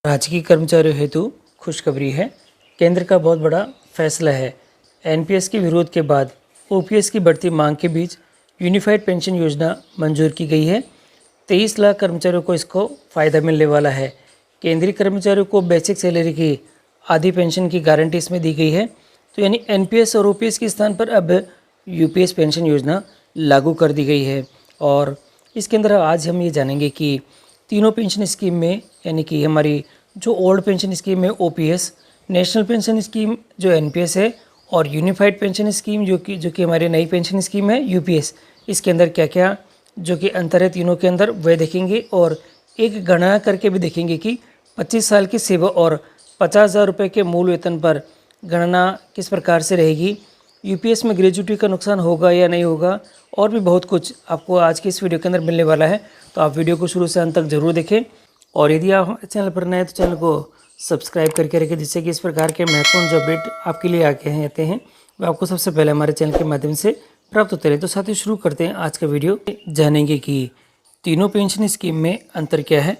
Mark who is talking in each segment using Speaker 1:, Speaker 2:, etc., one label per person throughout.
Speaker 1: राजकीय कर्मचारियों हेतु खुशखबरी है। केंद्र का बहुत बड़ा फैसला है। एनपीएस के विरोध के बाद ओपीएस की बढ़ती मांग के बीच यूनिफाइड पेंशन योजना मंजूर की गई है। 23 लाख कर्मचारियों को इसको फ़ायदा मिलने वाला है। केंद्रीय कर्मचारियों को बेसिक सैलरी की आधी पेंशन की गारंटी इसमें दी गई है। तो यानी एनपीएस और ओपीएस के स्थान पर अब यूपीएस पेंशन योजना लागू कर दी गई है। और इसके अंदर आज हम ये जानेंगे कि तीनों पेंशन स्कीम में यानी कि हमारी जो ओल्ड पेंशन स्कीम है ओपीएस, नेशनल पेंशन स्कीम जो एनपीएस है और यूनिफाइड पेंशन स्कीम जो कि हमारी नई पेंशन स्कीम है यूपीएस, इसके अंदर क्या क्या जो कि अंतर है तीनों के अंदर वह देखेंगे। और एक गणना करके भी देखेंगे कि 25 साल की सेवा और 50,000 रुपये के मूल वेतन पर गणना किस प्रकार से रहेगी, यूपीएस में ग्रेजुएटी का नुकसान होगा या नहीं होगा, और भी बहुत कुछ आपको आज की इस वीडियो के अंदर मिलने वाला है। तो आप वीडियो को शुरू से अंत तक जरूर देखें और यदि आप हमारे चैनल पर नए हैं तो चैनल को सब्सक्राइब करके रखें, जिससे कि इस प्रकार के महत्वपूर्ण जो अपडेट आपके लिए आते हैं वह आपको सबसे पहले हमारे चैनल के माध्यम से प्राप्त होते रहे। तो साथ ही शुरू करते हैं आज का वीडियो। जानेंगे कि तीनों पेंशन स्कीम में अंतर क्या है।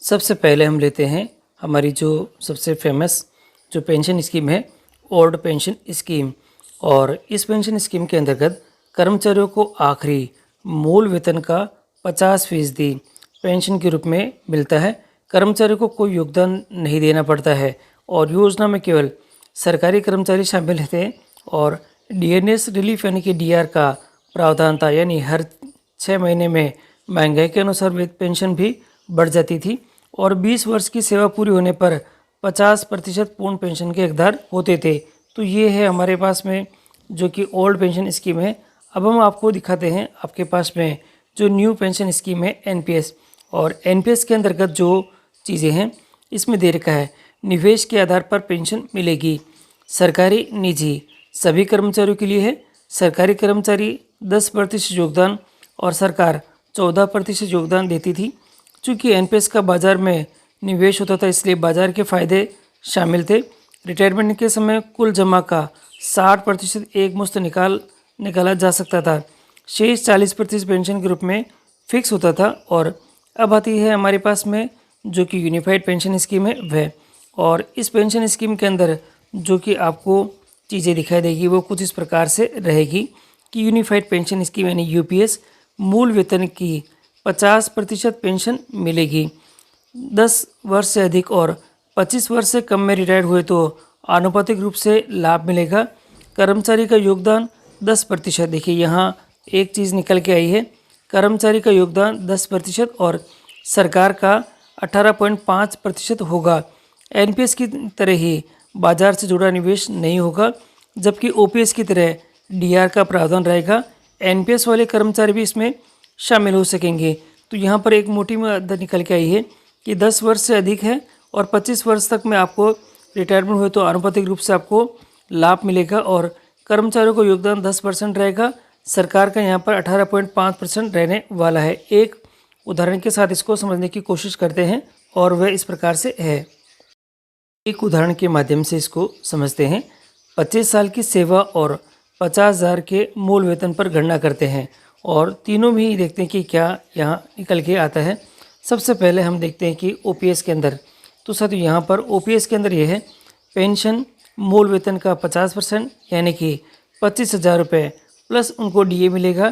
Speaker 1: सबसे पहले हम लेते हैं हमारी जो सबसे फेमस जो पेंशन स्कीम है ओल्ड पेंशन स्कीम। और इस पेंशन स्कीम के अंतर्गत कर्मचारियों को आखिरी मूल वेतन का 50% पेंशन के रूप में मिलता है। कर्मचारियों को कोई योगदान नहीं देना पड़ता है और योजना में केवल सरकारी कर्मचारी शामिल थे। और डीएनएस रिलीफ यानी कि डीआर का प्रावधान था, यानी हर 6 महीने में महंगाई के अनुसार पेंशन भी बढ़ जाती थी। और 20 वर्ष की सेवा पूरी होने पर 50% पूर्ण पेंशन के हकदार होते थे। तो ये है हमारे पास में जो कि ओल्ड पेंशन स्कीम है। अब हम आपको दिखाते हैं आपके पास में जो न्यू पेंशन स्कीम है एनपीएस। और एनपीएस के अंतर्गत जो चीज़ें हैं इसमें दे रखा है, निवेश के आधार पर पेंशन मिलेगी। सरकारी निजी सभी कर्मचारियों के लिए है। सरकारी कर्मचारी 10% योगदान और सरकार 14% योगदान देती थी। चूँकि एनपीएस का बाजार में निवेश होता था इसलिए बाजार के फायदे शामिल थे। रिटायरमेंट के समय कुल जमा का 60% एक मुश्त निकाला जा सकता था। शेष 40% पेंशन के रूप में फिक्स होता था। और अब आती है हमारे पास में जो कि यूनिफाइड पेंशन स्कीम है वह। और इस पेंशन स्कीम के अंदर जो कि आपको चीज़ें दिखाई देगी वो कुछ इस प्रकार से रहेगी कि यूनिफाइड पेंशन स्कीम यानी यूपीएस मूल वेतन की 50% पेंशन मिलेगी। 10 वर्ष से अधिक और 25 वर्ष से कम में रिटायर्ड हुए तो आनुपातिक रूप से लाभ मिलेगा। कर्मचारी का योगदान 10%। देखिए यहाँ एक चीज़ निकल के आई है, कर्मचारी का योगदान 10% और सरकार का 18.5% होगा। एनपीएस की तरह ही बाजार से जुड़ा निवेश नहीं होगा, जबकि ओपीएस की तरह डीआर का प्रावधान रहेगा। एनपीएस वाले कर्मचारी भी इसमें शामिल हो सकेंगे। तो यहाँ पर एक मोटी मदद निकल के आई है कि 10 वर्ष से अधिक है और 25 वर्ष तक में आपको रिटायरमेंट हुए तो आनुपातिक रूप से आपको लाभ मिलेगा। और कर्मचारियों को योगदान 10% रहेगा, सरकार का यहाँ पर 18.5% रहने वाला है। एक उदाहरण के साथ इसको समझने की कोशिश करते हैं और वह इस प्रकार से है। एक उदाहरण के माध्यम से इसको समझते हैं। 25 साल की सेवा और 50,000 के मूल वेतन पर गणना करते हैं और तीनों भी देखते हैं कि क्या यहाँ निकल के आता है। सबसे पहले हम देखते हैं कि ओपीएस के अंदर, तो साथियों यहाँ पर ओपीएस के अंदर ये है पेंशन मूल वेतन का 50% यानी कि 25,000 रुपये प्लस उनको डीए मिलेगा।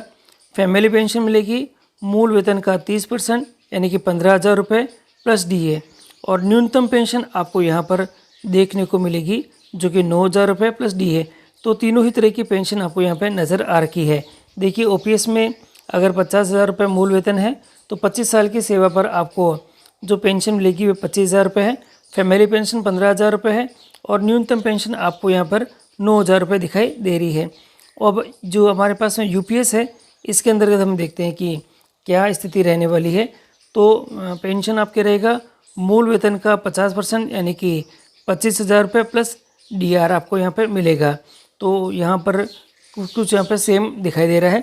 Speaker 1: फैमिली पेंशन मिलेगी मूल वेतन का 30% यानी कि 15,000 रुपये प्लस डीए। और न्यूनतम पेंशन आपको यहाँ पर देखने को मिलेगी जो कि 9,000 रुपये प्लस डीए। तो तीनों ही तरह की पेंशन आपको यहाँ पे नज़र आ रखी है। देखिए ओपीएस में अगर 50,000 रुपये मूल वेतन है तो 25 साल की सेवा पर आपको जो पेंशन मिलेगी वो 25,000 रुपये है। फैमिली पेंशन 15,000 रुपये है और न्यूनतम पेंशन आपको यहाँ पर 9,000 रुपये दिखाई दे रही है। अब जो हमारे पास में यूपीएस है इसके अंतर्गत हम देखते हैं कि क्या स्थिति रहने वाली है। तो पेंशन आपके रहेगा मूल वेतन का 50% यानी कि 25,000 रुपये प्लस डीआर आपको यहाँ पर मिलेगा। तो यहाँ पर कुछ यहाँ पर सेम दिखाई दे रहा है।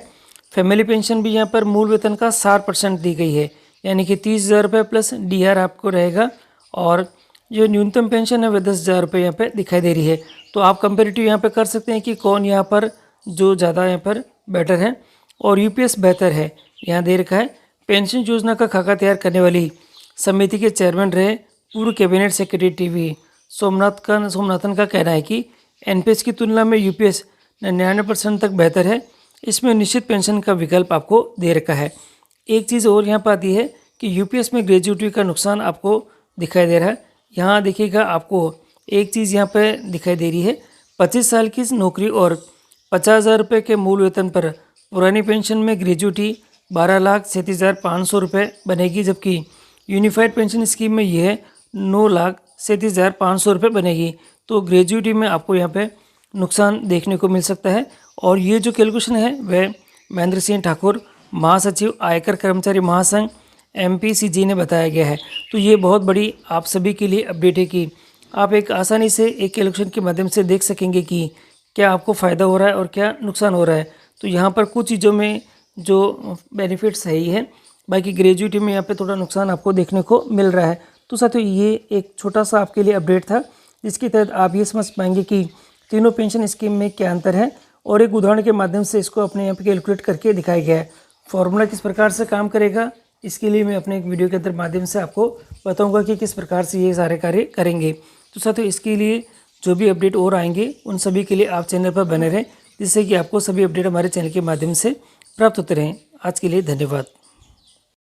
Speaker 1: फैमिली पेंशन भी यहाँ पर मूल वेतन का 60% दी गई है यानी कि 30,000 रुपये प्लस डीआर आपको रहेगा। और जो न्यूनतम पेंशन है वह 10,000 रुपये यहाँ पे दिखाई दे रही है। तो आप कंपेरेटिव यहाँ पे कर सकते हैं कि कौन यहाँ पर जो ज़्यादा यहाँ पर बेटर है और यूपीएस बेहतर है। यहाँ दे रखा है पेंशन योजना का खाका तैयार करने वाली समिति के चेयरमैन रहे पूर्व कैबिनेट सेक्रेटरी टीवी सोमनाथन का कहना है कि एनपीएस की तुलना में यूपीएस 99% तक बेहतर है। इसमें निश्चित पेंशन का विकल्प आपको दे रखा है। एक चीज़ और यहाँ पर आती है कि यूपीएस में ग्रेजुएटी का नुकसान आपको दिखाई दे रहा है। यहाँ देखिएगा, आपको एक चीज़ यहाँ पे दिखाई दे रही है, 25 साल की नौकरी और 50,000 रुपये के मूल वेतन पर पुरानी पेंशन में ग्रेजुएटी 12,37,500 रुपये बनेगी, जबकि यूनिफाइड पेंशन स्कीम में यह 9,37,500 रुपये बनेगी। तो ग्रेजुएटी में आपको यहाँ पे नुकसान देखने को मिल सकता है। और ये जो कैलकुलेशन है वह महेंद्र सिंह ठाकुर, महासचिव आयकर कर्मचारी महासंघ MPCG ने बताया गया है। तो ये बहुत बड़ी आप सभी के लिए अपडेट है कि आप एक आसानी से एक कैलकुलेशन के माध्यम से देख सकेंगे कि क्या आपको फ़ायदा हो रहा है और क्या नुकसान हो रहा है। तो यहाँ पर कुछ चीज़ों में जो बेनिफिट सही है, बाकी ग्रेजुएटी में यहाँ पे थोड़ा नुकसान आपको देखने को मिल रहा है। तो साथियों, ये एक छोटा सा आपके लिए अपडेट था, जिसके तहत आप ये समझ पाएंगे कि तीनों पेंशन स्कीम में क्या अंतर है, और एक उदाहरण के माध्यम से इसको अपने यहाँ पे कैलकुलेट करके दिखाया गया है। फॉर्मूला किस प्रकार से काम करेगा, इसके लिए मैं अपने एक वीडियो के अंदर माध्यम से आपको बताऊंगा कि किस प्रकार से ये सारे कार्य करेंगे। तो साथियों, इसके लिए जो भी अपडेट और आएंगे उन सभी के लिए आप चैनल पर बने रहें, जिससे कि आपको सभी अपडेट हमारे चैनल के माध्यम से प्राप्त होते रहें। आज के लिए धन्यवाद।